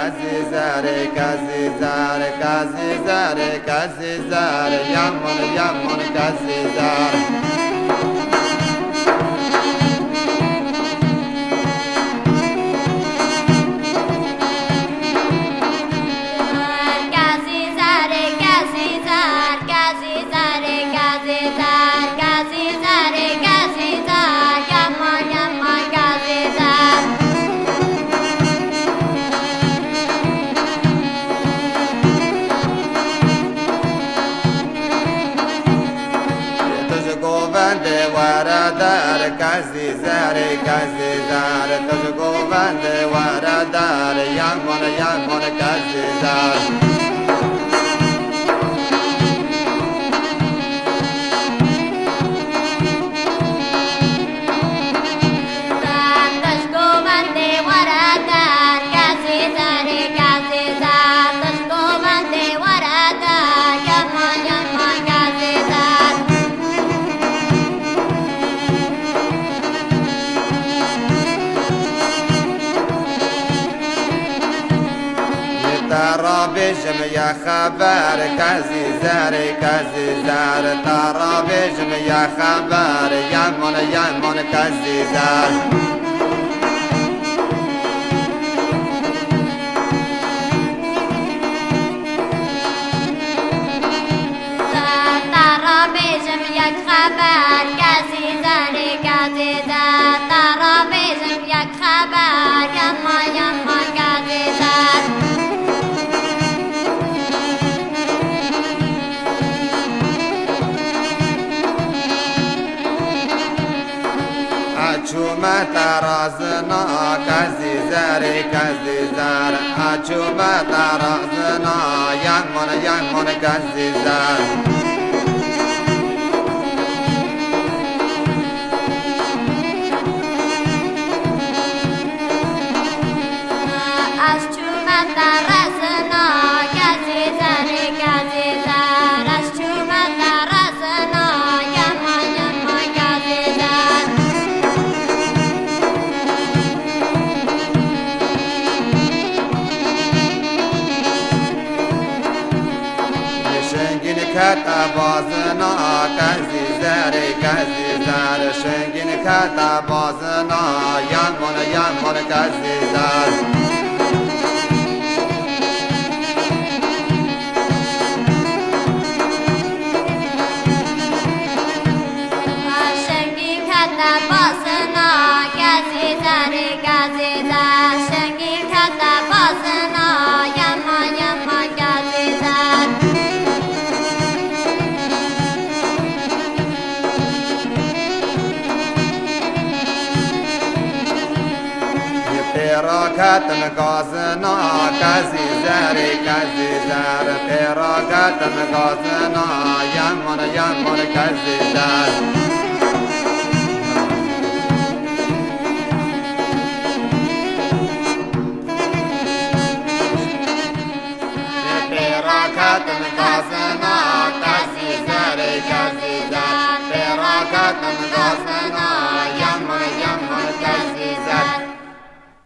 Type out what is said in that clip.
kazizare kazizare kazizare kazizare yamun yamun kazizare waradar kazizare kazizare tujko bande waradar yamun yamun kazizare ترى بجم يا خبر كزيزاري كزيزار ترى بجم يا خبر يمن يمن كزيزار ترى بجم يا خبر كزيزاري كزيزار ترى بجم يا خبر يمن يمن كزيزار أشوما ترازنا كزيزاري كزيزار أشوما ترازنا يمن يمن كزيزار أشوما ترازنا كزيزاري كزيزار أشوما ترازنا يمن يمن كزيزار شنگین کتا بازنا کزیزاره کزیزار شنگین کتا بازنا یمون یمون کزیزار شنگی کتا بازنا کزیزاره کزیزار شنگی کتا بازنا یمن یمن کزیزار پیراکتن گازنا کزیزاره کزیزار پیراکتن گازنا یمون یمون کزیزار